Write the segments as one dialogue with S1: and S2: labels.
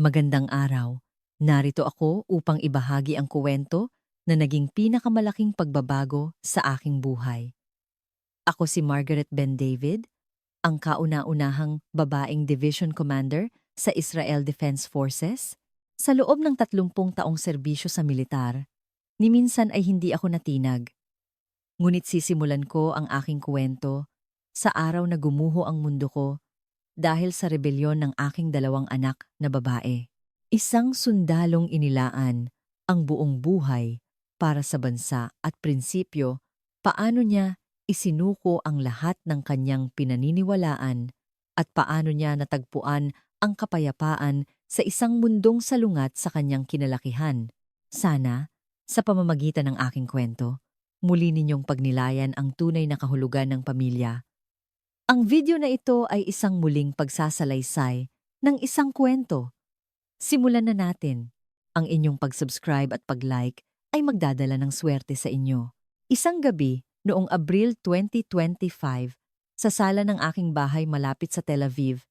S1: Magandang araw. Narito ako upang ibahagi ang kuwento na naging pinakamalaking pagbabago sa aking buhay. Ako si Margaret Ben David, ang kauna-unahang babaeng division commander sa Israel Defense Forces. Sa loob ng 30 taong serbisyo sa militar, ni minsan ay hindi ako natinag. Ngunit sisimulan ko ang aking kuwento sa araw na gumuho ang mundo ko dahil sa rebelyon ng aking 2 anak na babae. Isang sundalong inilaan ang buong buhay para sa bansa at prinsipyo paano niya isinuko ang lahat ng kanyang pinaniniwalaan at paano niya natagpuan ang kapayapaan sa isang mundong salungat sa kanyang kinalakihan. Sana, sa pamamagitan ng aking kwento, muli ninyong pagnilayan ang tunay na kahulugan ng pamilya. Ang video na ito ay isang muling pagsasalaysay ng isang kwento. Simulan na natin. Ang inyong pag-subscribe at pag-like ay magdadala ng swerte sa inyo. Isang gabi, noong Abril 2025, sa sala ng aking bahay malapit sa Tel Aviv,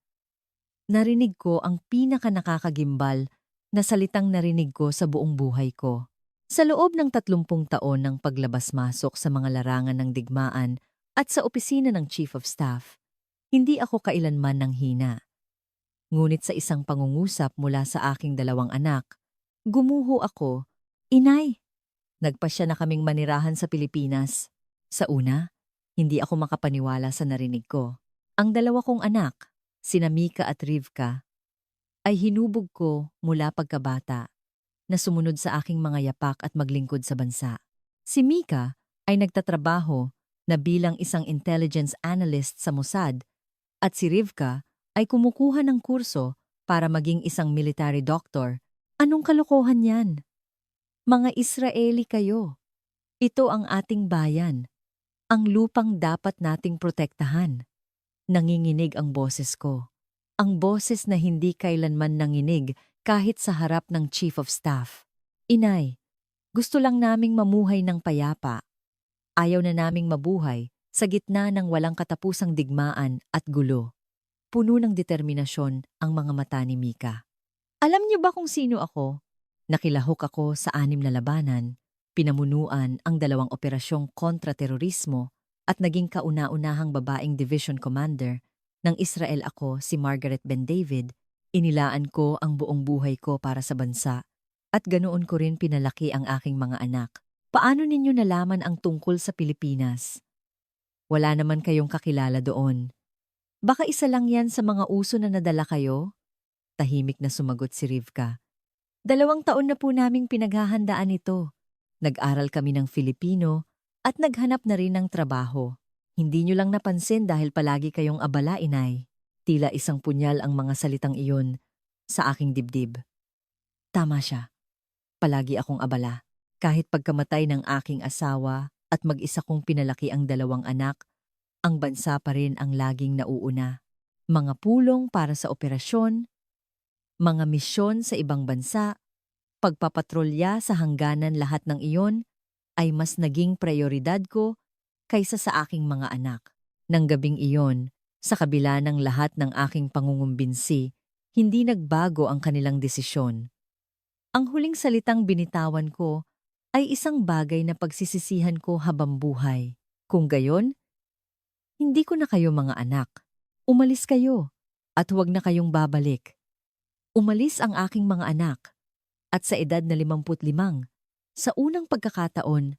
S1: narinig ko ang pinaka-nakakagimbal na salitang narinig ko sa buong buhay ko. Sa loob ng 30 taon ng paglabas-masok sa mga larangan ng digmaan at sa opisina ng Chief of Staff, hindi ako kailanman nanghina. Ngunit sa isang pangungusap mula sa aking 2 anak, gumuho ako, "Inay, nagpasya na kaming manirahan sa Pilipinas." Sa una, hindi ako makapaniwala sa narinig ko. Ang 2 kong anak, sina Mika at Rivka, ay hinubog ko mula pagkabata na sumunod sa aking mga yapak at maglingkod sa bansa. Si Mika ay nagtatrabaho na bilang isang intelligence analyst sa Mossad at si Rivka ay kumukuha ng kurso para maging isang military doctor. Anong kalokohan yan? Mga Israeli kayo. Ito ang ating bayan. Ang lupang dapat nating protektahan. Nanginginig ang boses ko. Ang boses na hindi kailanman nanginig kahit sa harap ng Chief of Staff. "Inay, gusto lang naming mamuhay ng payapa. Ayaw na naming mabuhay sa gitna ng walang katapusang digmaan at gulo." Puno ng determinasyon ang mga mata ni Mika. "Alam niyo ba kung sino ako?" Nakilahok ako sa 6 na labanan, pinamunuan ang 2 operasyong kontra-terorismo at naging kauna-unahang babaeng division commander ng Israel. Ako si Margaret Ben David. Inilaan ko ang buong buhay ko para sa bansa at ganoon ko rin pinalaki ang aking mga anak. Paano ninyo nalaman ang tungkol sa Pilipinas? Wala naman kayong kakilala doon. Baka isa lang yan sa mga uso na nadala kayo? Tahimik na sumagot si Rivka. 2 taon na po naming pinaghahandaan ito. Nag-aral kami ng Filipino at naghanap na rin ng trabaho. Hindi nyo lang napansin dahil palagi kayong abala, inay. Tila isang punyal ang mga salitang iyon sa aking dibdib. Tama siya. Palagi akong abala. Kahit pagkamatay ng aking asawa at mag-isa kong pinalaki ang 2 anak, ang bansa pa rin ang laging nauuna. Mga pulong para sa operasyon, mga misyon sa ibang bansa, pagpapatrolya sa hangganan, lahat ng iyon ay mas naging prioridad ko kaysa sa aking mga anak. Nang gabing iyon, sa kabila ng lahat ng aking pangungumbinsi, hindi nagbago ang kanilang desisyon. Ang huling salitang binitawan ko ay isang bagay na pagsisisihan ko habang buhay. Kung gayon, hindi ko na kayo mga anak. Umalis kayo at huwag na kayong babalik. Umalis ang aking mga anak at sa edad na 55, sa unang pagkakataon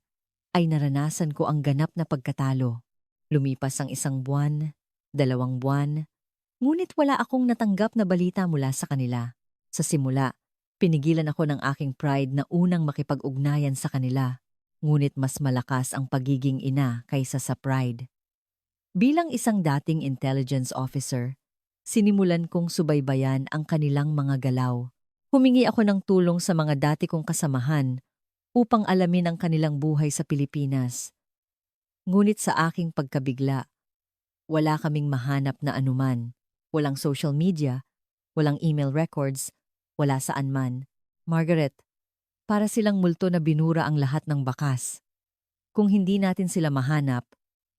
S1: ay naranasan ko ang ganap na pagkatalo. Lumipas ang 1 buwan, 2 buwan, ngunit wala akong natanggap na balita mula sa kanila. Sa simula, pinigilan ako ng aking pride na unang makipag-ugnayan sa kanila, ngunit mas malakas ang pagiging ina kaysa sa pride. Bilang isang dating intelligence officer, sinimulan kong subaybayan ang kanilang mga galaw. Humingi ako ng tulong sa mga dati kong kasamahan upang alamin ang kanilang buhay sa Pilipinas. Ngunit sa aking pagkabigla, wala kaming mahanap na anuman. Walang social media, walang email records, wala saan man. Margaret, para silang multo na binura ang lahat ng bakas. Kung hindi natin sila mahanap,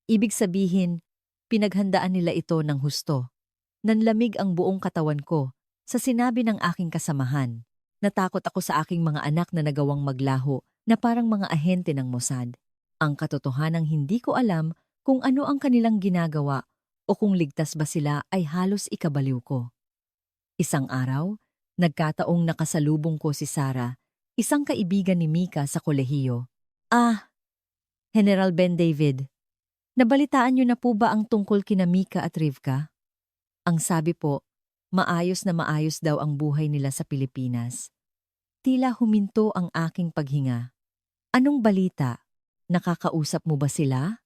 S1: ibig sabihin, pinaghandaan nila ito ng husto. Nanlamig ang buong katawan ko sa sinabi ng aking kasamahan. Natakot ako sa aking mga anak na nagawang maglaho na parang mga ahente ng Mossad. Ang katotohanang hindi ko alam kung ano ang kanilang ginagawa o kung ligtas ba sila ay halos ikabaliw ko. Isang araw, nagkataong nakasalubong ko si Sarah, isang kaibigan ni Mika sa kolehiyo. Ah, General Ben David, nabalitaan niyo na po ba ang tungkol kina Mika at Rivka? Ang sabi po, maayos na maayos daw ang buhay nila sa Pilipinas. Tila huminto ang aking paghinga. Anong balita? Nakakausap mo ba sila?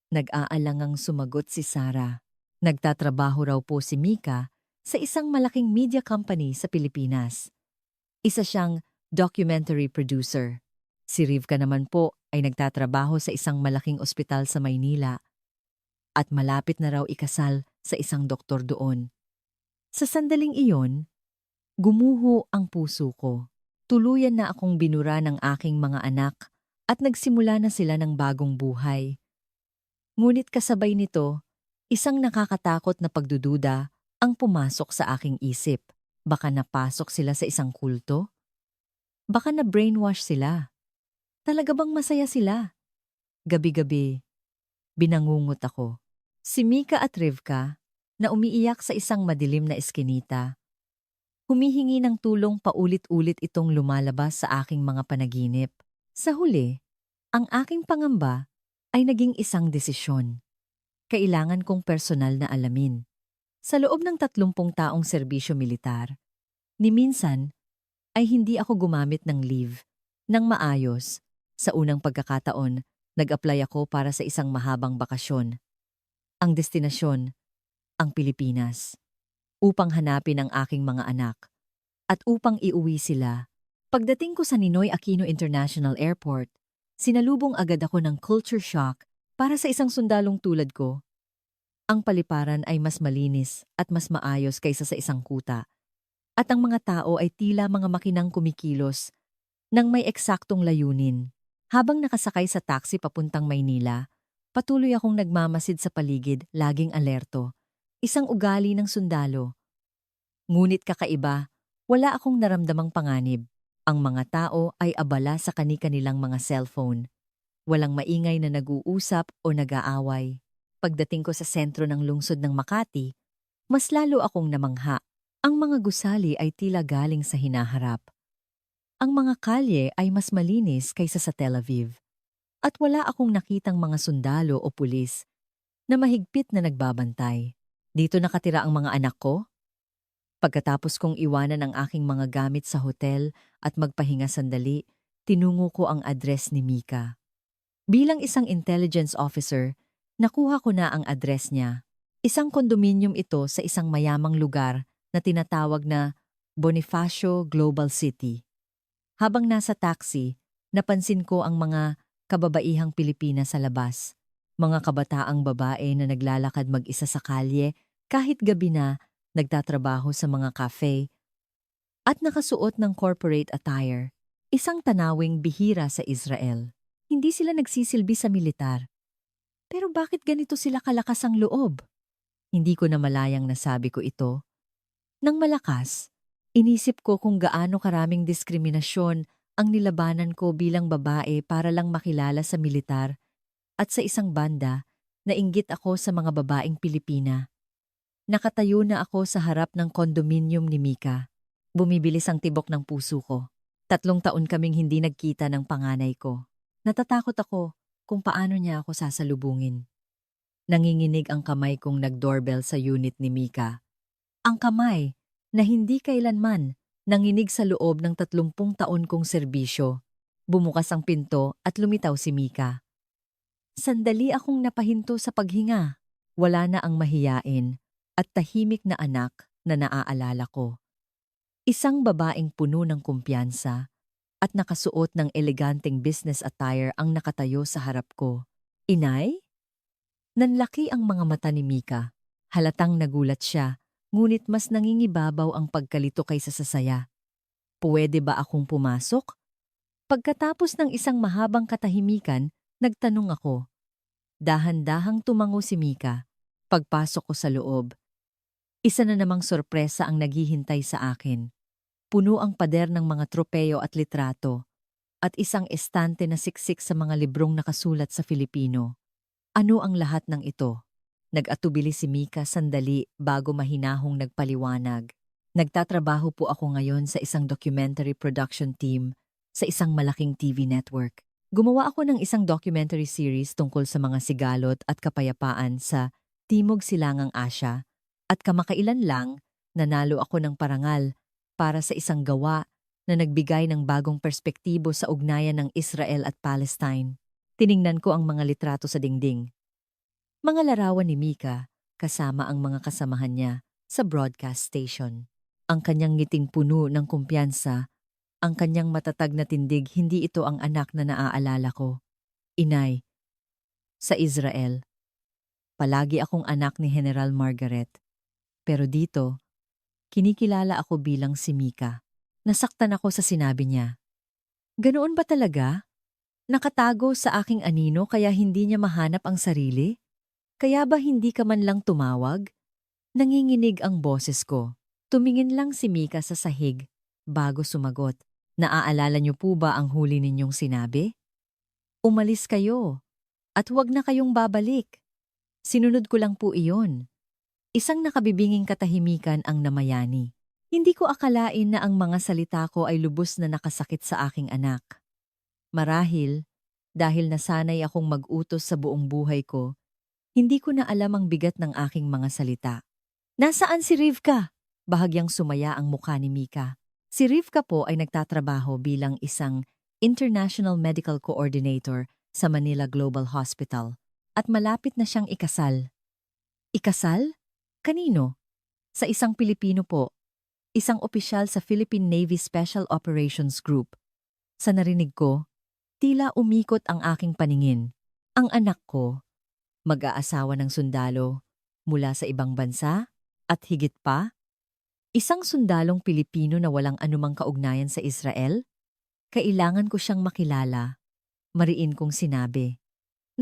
S1: Nag-aalangang sumagot si Sarah. Nagtatrabaho raw po si Mika sa isang malaking media company sa Pilipinas. Isa siyang documentary producer. Si Rivka naman po ay nagtatrabaho sa isang malaking ospital sa Maynila at malapit na raw ikasal sa isang doktor doon. Sa sandaling iyon, gumuho ang puso ko. Tuluyan na akong binura ng aking mga anak at nagsimula na sila ng bagong buhay. Ngunit kasabay nito, isang nakakatakot na pagdududa ang pumasok sa aking isip. Baka napasok sila sa isang kulto? Baka na-brainwash sila? Talaga bang masaya sila? Gabi-gabi, binangungot ako. Si Mika at Rivka, na umiiyak sa isang madilim na eskinita. Humihingi ng tulong paulit-ulit itong lumalabas sa aking mga panaginip. Sa huli, ang aking pangamba ay naging isang desisyon. Kailangan kong personal na alamin. Sa loob ng 30 taong serbisyo militar, ni minsan ay hindi ako gumamit ng leave nang maayos. Sa unang pagkakataon, nag-apply ako para sa isang mahabang bakasyon. Ang destinasyon, ang Pilipinas. Upang hanapin ang aking mga anak at upang iuwi sila. Pagdating ko sa Ninoy Aquino International Airport, sinalubong agad ako ng culture shock para sa isang sundalong tulad ko. Ang paliparan ay mas malinis at mas maayos kaysa sa isang kuta. At ang mga tao ay tila mga makinang kumikilos nang may eksaktong layunin. Habang nakasakay sa taxi papuntang Maynila, patuloy akong nagmamasid sa paligid, laging alerto. Isang ugali ng sundalo. Ngunit kakaiba, wala akong naramdamang panganib. Ang mga tao ay abala sa kani-kanilang mga cellphone. Walang maingay na nag-uusap o nag-aaway. Pagdating ko sa sentro ng lungsod ng Makati, mas lalo akong namangha. Ang mga gusali ay tila galing sa hinaharap. Ang mga kalye ay mas malinis kaysa sa Tel Aviv. At wala akong nakitang mga sundalo o pulis na mahigpit na nagbabantay. Dito nakatira ang mga anak ko? Pagkatapos kong iwanan ang aking mga gamit sa hotel at magpahinga sandali, tinungo ko ang address ni Mika. Bilang isang intelligence officer, nakuha ko na ang address niya. Isang kondominium ito sa isang mayamang lugar na tinatawag na Bonifacio Global City. Habang nasa taxi, napansin ko ang mga kababaihang Pilipina sa labas. Mga kabataang babae na naglalakad mag-isa sa kalye kahit gabi na, nagtatrabaho sa mga cafe at nakasuot ng corporate attire. Isang tanawing bihira sa Israel. Hindi sila nagsisilbi sa militar. Pero bakit ganito sila kalakas ang loob? Hindi ko na malayang nasabi ko ito. Nang malakas, inisip ko kung gaano karaming diskriminasyon ang nilabanan ko bilang babae para lang makilala sa militar at sa isang banda, nainggit ako sa mga babaeng Pilipina. Nakatayo na ako sa harap ng kondominium ni Mika. Bumibilis ang tibok ng puso ko. 3 taon kaming hindi nagkita ng panganay ko. Natatakot ako kung paano niya ako sasalubungin. Nanginginig ang kamay kong nag-doorbell sa unit ni Mika. Ang kamay na hindi kailanman nanginig sa loob ng 30 taon kong serbisyo. Bumukas ang pinto at lumitaw si Mika. Sandali akong napahinto sa paghinga. Wala na ang mahiyain at tahimik na anak na naaalala ko. Isang babaeng puno ng kumpiyansa at nakasuot ng eleganteng business attire ang nakatayo sa harap ko. Inay? Nanlaki ang mga mata ni Mika. Halatang nagulat siya, ngunit mas nangingibabaw ang pagkalito kaysa sa saya. Pwede ba akong pumasok? Pagkatapos ng isang mahabang katahimikan, nagtanong ako. Dahan-dahang tumango si Mika. Pagpasok ko sa loob, Isa na namang sorpresa ang naghihintay sa akin. Puno ang pader ng mga tropeyo at litrato, at isang estante na siksik sa mga librong nakasulat sa Filipino. Ano ang lahat ng ito? Nag-atubili si Mika sandali bago mahinahong nagpaliwanag. Nagtatrabaho po ako ngayon sa isang documentary production team sa isang malaking TV network. Gumawa ako ng isang documentary series tungkol sa mga sigalot at kapayapaan sa Timog Silangang Asya, at kamakailan lang nanalo ako ng parangal para sa isang gawa na nagbigay ng bagong perspektibo sa ugnayan ng Israel at Palestine. Tiningnan ko ang mga litrato sa dingding. Mga larawan ni Mika kasama ang mga kasamahan niya sa broadcast station. Ang kanyang ngiting puno ng kumpiyansa, ang kanyang matatag na tindig, hindi ito ang anak na naaalala ko. Inay, sa Israel, palagi akong anak ni General Margaret. Pero dito, kinikilala ako bilang si Mika. Nasaktan ako sa sinabi niya. Ganoon ba talaga? Nakatago sa aking anino kaya hindi niya mahanap ang sarili? Kaya ba hindi ka man lang tumawag? Nanginginig ang boses ko. Tumingin lang si Mika sa sahig bago sumagot. Naaalala niyo po ba ang huli ninyong sinabi? Umalis kayo at huwag na kayong babalik. Sinunod ko lang po iyon. Isang nakabibinging katahimikan ang namayani. Hindi ko akalain na ang mga salita ko ay lubos na nakasakit sa aking anak. Marahil, dahil nasanay akong mag-utos sa buong buhay ko, hindi ko na alam ang bigat ng aking mga salita. Nasaan si Rivka? Bahagyang sumaya ang mukha ni Mika. Si Rivka po ay nagtatrabaho bilang isang International Medical Coordinator sa Manila Global Hospital at malapit na siyang ikasal. Ikasal? Kanino? Sa isang Pilipino po, isang opisyal sa Philippine Navy Special Operations Group. Sa narinig ko, tila umikot ang aking paningin. Ang anak ko, mag-aasawa ng sundalo mula sa ibang bansa at higit pa, isang sundalong Pilipino na walang anumang kaugnayan sa Israel? Kailangan ko siyang makilala. Mariin kong sinabi.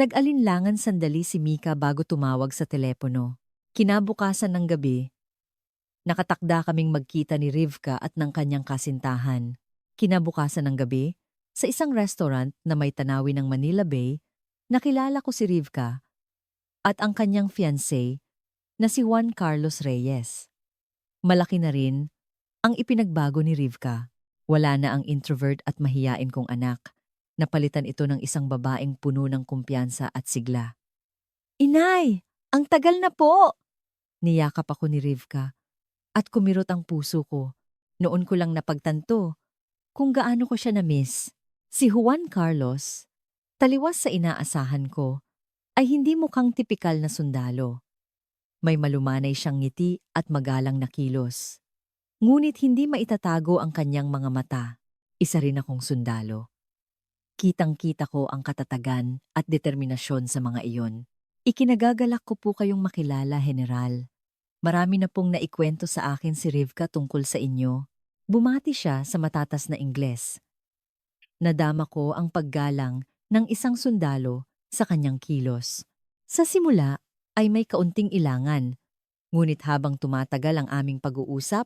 S1: Nag-alinlangan sandali si Mika bago tumawag sa telepono. Kinabukasan ng gabi, nakatakda kaming magkita ni Rivka at ng kanyang kasintahan. Kinabukasan ng gabi, sa isang restaurant na may tanawin ng Manila Bay, nakilala ko si Rivka at ang kanyang fiancé na si Juan Carlos Reyes. Malaki na rin ang ipinagbago ni Rivka. Wala na ang introvert at mahiyain kong anak. Napalitan ito ng isang babaeng puno ng kumpiyansa at sigla. Inay, ang tagal na po! Niyakap ako ni Rivka at kumirot ang puso ko. Noon ko lang napagtanto kung gaano ko siya na-miss. Si Juan Carlos, taliwas sa inaasahan ko, ay hindi mukhang tipikal na sundalo. May malumanay siyang ngiti at magalang na kilos. Ngunit hindi maitatago ang kanyang mga mata. Isa rin akong sundalo. Kitang-kita ko ang katatagan at determinasyon sa mga iyon. Ikinagagalak ko po kayong makilala, General. Marami na pong naikwento sa akin si Rivka tungkol sa inyo. Bumati siya sa matatas na Ingles. Nadama ko ang paggalang ng isang sundalo sa kanyang kilos. Sa simula ay may kaunting ilangan, ngunit habang tumatagal ang aming pag-uusap,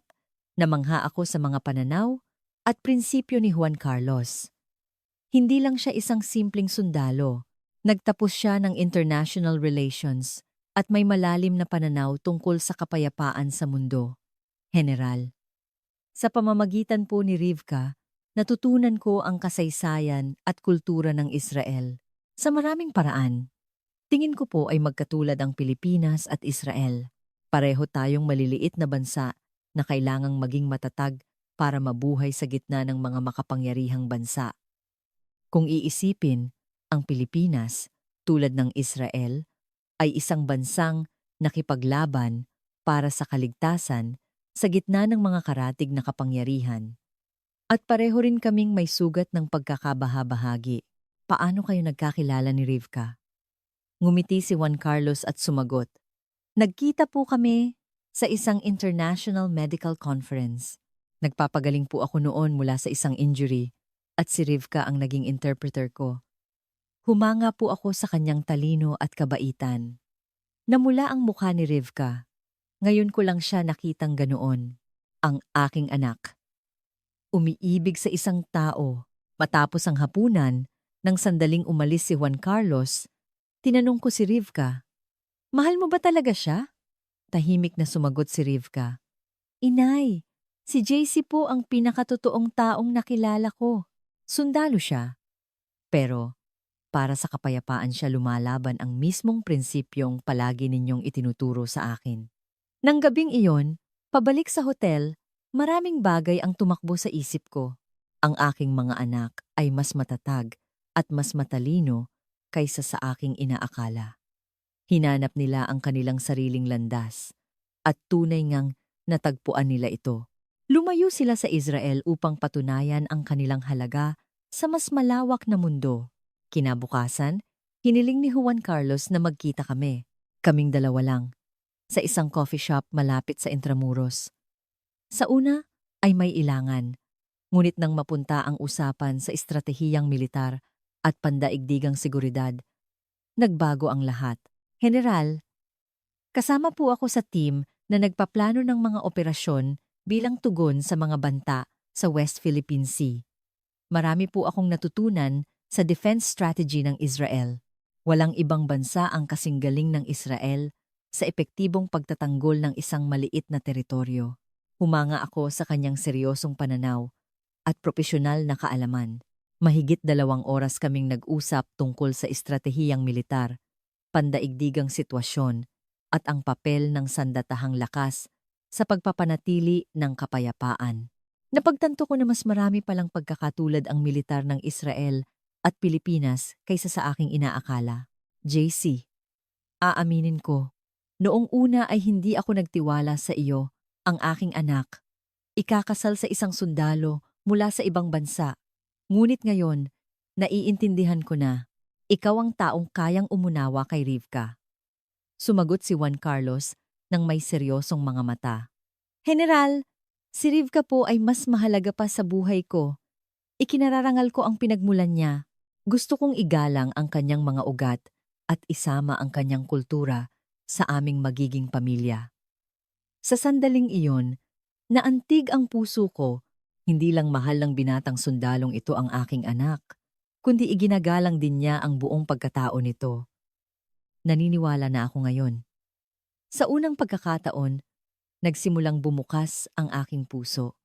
S1: namangha ako sa mga pananaw at prinsipyo ni Juan Carlos. Hindi lang siya isang simpleng sundalo. Nagtapos siya ng international relations at may malalim na pananaw tungkol sa kapayapaan sa mundo. General, sa pamamagitan po ni Rivka, natutunan ko ang kasaysayan at kultura ng Israel. Sa maraming paraan, tingin ko po ay magkatulad ang Pilipinas at Israel. Pareho tayong maliliit na bansa na kailangang maging matatag para mabuhay sa gitna ng mga makapangyarihang bansa. Kung iisipin, ang Pilipinas, tulad ng Israel, ay isang bansang nakipaglaban para sa kaligtasan sa gitna ng mga karatig na kapangyarihan. At pareho rin kaming may sugat ng pagkakabahabahagi. Paano kayo nagkakilala ni Rivka? Ngumiti si Juan Carlos at sumagot. Nagkita po kami sa isang international medical conference. Nagpapagaling po ako noon mula sa isang injury at si Rivka ang naging interpreter ko. Humanga po ako sa kanyang talino at kabaitan. Namula ang mukha ni Rivka. Ngayon ko lang siya nakitang ganoon. Ang aking anak. Umiibig sa isang tao. Matapos ang hapunan, nang sandaling umalis si Juan Carlos, tinanong ko si Rivka, "Mahal mo ba talaga siya?" Tahimik na sumagot si Rivka, "Inay, si JC po ang pinakatotoong taong nakilala ko. Sundalo siya. Pero para sa kapayapaan siya lumalaban ang mismong prinsipyong palagi ninyong itinuturo sa akin." Nang gabing iyon, pabalik sa hotel, maraming bagay ang tumakbo sa isip ko. Ang aking mga anak ay mas matatag at mas matalino kaysa sa aking inaakala. Hinanap nila ang kanilang sariling landas at tunay ngang natagpuan nila ito. Lumayo sila sa Israel upang patunayan ang kanilang halaga sa mas malawak na mundo. Kinabukasan, hiniling ni Juan Carlos na magkita kami. Kaming dalawa lang, sa isang coffee shop malapit sa Intramuros. Sa una ay may ilangan, ngunit nang mapunta ang usapan sa estratehiyang militar at pandaigdigang seguridad, nagbago ang lahat. General, kasama po ako sa team na nagpaplano ng mga operasyon bilang tugon sa mga banta sa West Philippine Sea. Marami po akong natutunan sa defense strategy ng Israel. Walang ibang bansa ang kasinggaling ng Israel sa epektibong pagtatanggol ng isang maliit na teritoryo. Humanga ako sa kanyang seryosong pananaw at propesyonal na kaalaman. Mahigit 2 oras kaming nag-usap tungkol sa estratehiyang militar, pandaigdigang sitwasyon, at ang papel ng sandatahang lakas sa pagpapanatili ng kapayapaan. Napagtanto ko na mas marami palang pagkakatulad ang militar ng Israel at Pilipinas kaysa sa aking inaakala. JC, aaminin ko, noong una ay hindi ako nagtiwala sa iyo, ang aking anak. Ikakasal sa isang sundalo mula sa ibang bansa. Ngunit ngayon, naiintindihan ko na, ikaw ang taong kayang umunawa kay Rivka. Sumagot si Juan Carlos nang may seryosong mga mata. General, si Rivka po ay mas mahalaga pa sa buhay ko. Ikinararangal ko ang pinagmulan niya. Gusto kong igalang ang kanyang mga ugat at isama ang kanyang kultura sa aming magiging pamilya. Sa sandaling iyon, naantig ang puso ko. Hindi lang mahal ng binatang sundalong ito ang aking anak, kundi iginagalang din niya ang buong pagkatao nito. Naniniwala na ako ngayon. Sa unang pagkakataon, nagsimulang bumukas ang aking puso.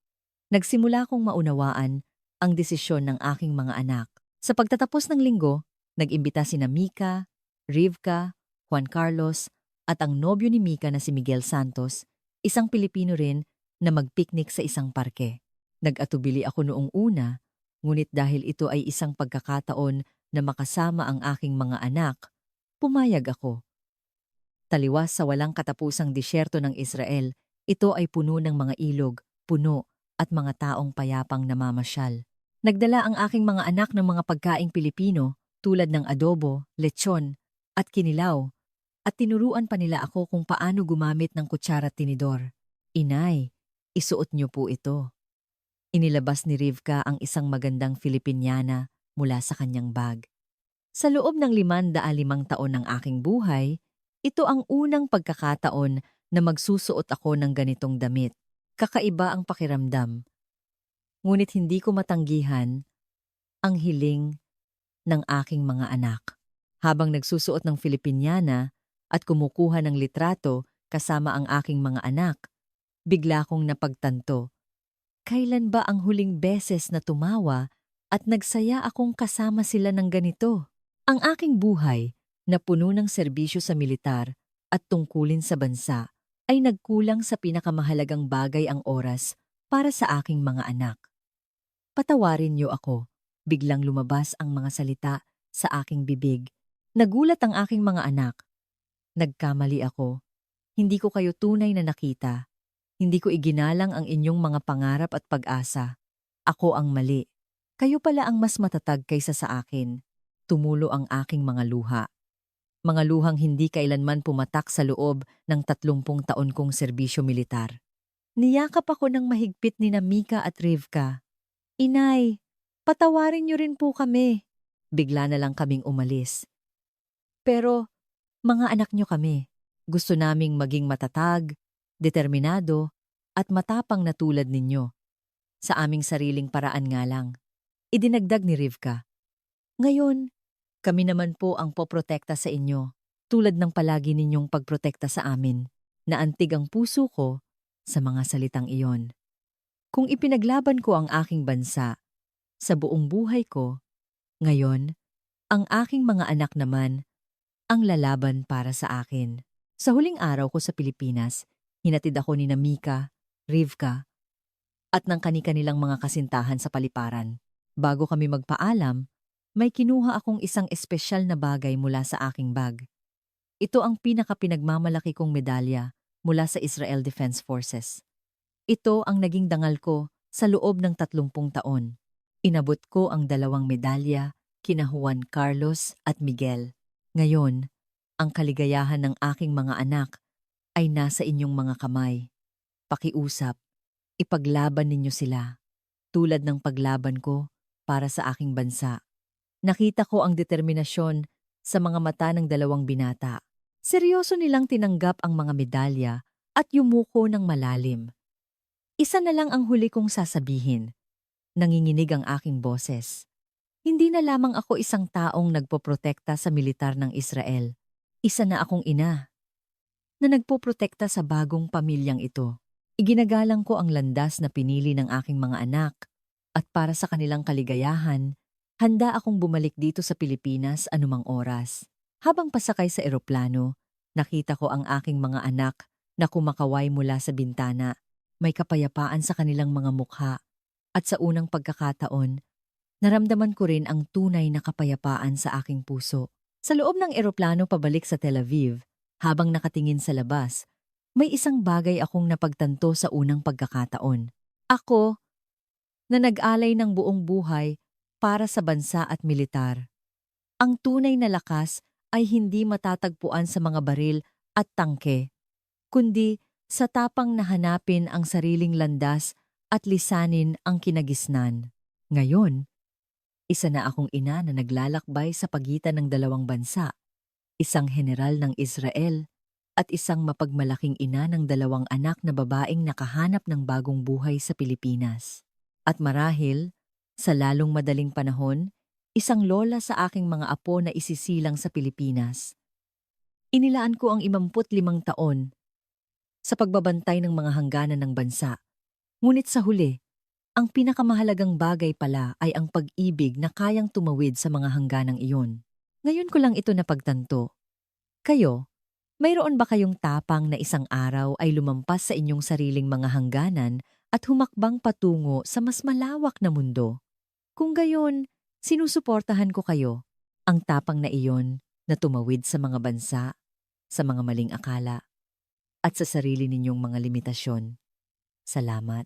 S1: Nagsimula kong maunawaan ang desisyon ng aking mga anak. Sa pagtatapos ng linggo, nag-imbita sina Mika, Rivka, Juan Carlos, at ang nobyo ni Mika na si Miguel Santos, isang Pilipino rin, na magpiknik sa isang parke. Nag-atubili ako noong una, ngunit dahil ito ay isang pagkakataon na makasama ang aking mga anak, pumayag ako. Taliwas sa walang katapusang disyerto ng Israel, ito ay puno ng mga ilog, puno, at mga taong payapang namamasyal. Nagdala ang aking mga anak ng mga pagkaing Pilipino tulad ng adobo, lechon, at kinilaw, at tinuruan pa nila ako kung paano gumamit ng kutsara at tinidor. Inay, isuot niyo po ito. Inilabas ni Rivka ang isang magandang Filipiniana mula sa kanyang bag. Sa loob ng 505 taon ng aking buhay, ito ang unang pagkakataon na magsusuot ako ng ganitong damit. Kakaiba ang pakiramdam. Ngunit hindi ko matanggihan ang hiling ng aking mga anak. Habang nagsusuot ng Filipiniana at kumukuha ng litrato kasama ang aking mga anak, bigla kong napagtanto. Kailan ba ang huling beses na tumawa at nagsaya akong kasama sila ng ganito? Ang aking buhay, na puno ng serbisyo sa militar at tungkulin sa bansa, ay nagkulang sa pinakamahalagang bagay, ang oras para sa aking mga anak. Patawarin niyo ako. Biglang lumabas ang mga salita sa aking bibig. Nagulat ang aking mga anak. Nagkamali ako. Hindi ko kayo tunay na nakita. Hindi ko iginalang ang inyong mga pangarap at pag-asa. Ako ang mali. Kayo pala ang mas matatag kaysa sa akin. Tumulo ang aking mga luha. Mga luhang hindi kailanman pumatak sa loob ng 30 taon kong serbisyo militar. Niyakap ako ng mahigpit ni Mika at Rivka. Inay, patawarin niyo rin po kami. Bigla na lang kaming umalis. Pero, mga anak niyo kami. Gusto naming maging matatag, determinado, at matapang na tulad ninyo. Sa aming sariling paraan nga lang. Idinagdag ni Rivka. Ngayon, kami naman po ang poprotekta sa inyo, tulad ng palagi ninyong pagprotekta sa amin, na antig ang puso ko sa mga salitang iyon. Kung ipinaglaban ko ang aking bansa sa buong buhay ko, ngayon, ang aking mga anak naman ang lalaban para sa akin. Sa huling araw ko sa Pilipinas, hinatid ako ni Mika, Rivka, at ng kani-kanilang mga kasintahan sa paliparan. Bago kami magpaalam, may kinuha akong isang espesyal na bagay mula sa aking bag. Ito ang pinakapinagmamalaki kong medalya mula sa Israel Defense Forces. Ito ang naging dangal ko sa loob ng 30 taon. Inabot ko ang 2 medalya kina Juan Carlos at Miguel. Ngayon, ang kaligayahan ng aking mga anak ay nasa inyong mga kamay. Pakiusap, ipaglaban ninyo sila, tulad ng paglaban ko para sa aking bansa. Nakita ko ang determinasyon sa mga mata ng 2 binata. Seryoso nilang tinanggap ang mga medalya at yumuko ng malalim. Isa na lang ang huli kong sasabihin. Nanginginig ang aking boses. Hindi na lamang ako isang taong nagpoprotekta sa militar ng Israel. Isa na akong ina na nagpoprotekta sa bagong pamilyang ito. Iginagalang ko ang landas na pinili ng aking mga anak at para sa kanilang kaligayahan, handa akong bumalik dito sa Pilipinas anumang oras. Habang pasakay sa eroplano, nakita ko ang aking mga anak na kumakaway mula sa bintana. May kapayapaan sa kanilang mga mukha at sa unang pagkakataon, naramdaman ko rin ang tunay na kapayapaan sa aking puso. Sa loob ng eroplano pabalik sa Tel Aviv, habang nakatingin sa labas, may isang bagay akong napagtanto sa unang pagkakataon. Ako, na nag-alay ng buong buhay para sa bansa at militar. Ang tunay na lakas ay hindi matatagpuan sa mga baril at tangke, kundi sa tapang na hanapin ang sariling landas at lisanin ang kinagisnan. Ngayon, isa na akong ina na naglalakbay sa pagitan ng 2 bansa, isang general ng Israel at isang mapagmalaking ina ng 2 anak na babaeng nakahanap ng bagong buhay sa Pilipinas. At marahil, sa lalong madaling panahon, isang lola sa aking mga apo na isisilang sa Pilipinas. Inilaan ko ang 55 taon sa pagbabantay ng mga hangganan ng bansa. Ngunit sa huli, ang pinakamahalagang bagay pala ay ang pag-ibig na kayang tumawid sa mga hangganang iyon. Ngayon ko lang ito napagtanto. Kayo, mayroon ba kayong tapang na isang araw ay lumampas sa inyong sariling mga hangganan at humakbang patungo sa mas malawak na mundo? Kung gayon, sinusuportahan ko kayo. Ang tapang na iyon na tumawid sa mga bansa, sa mga maling akala, at sa sarili ninyong mga limitasyon. Salamat.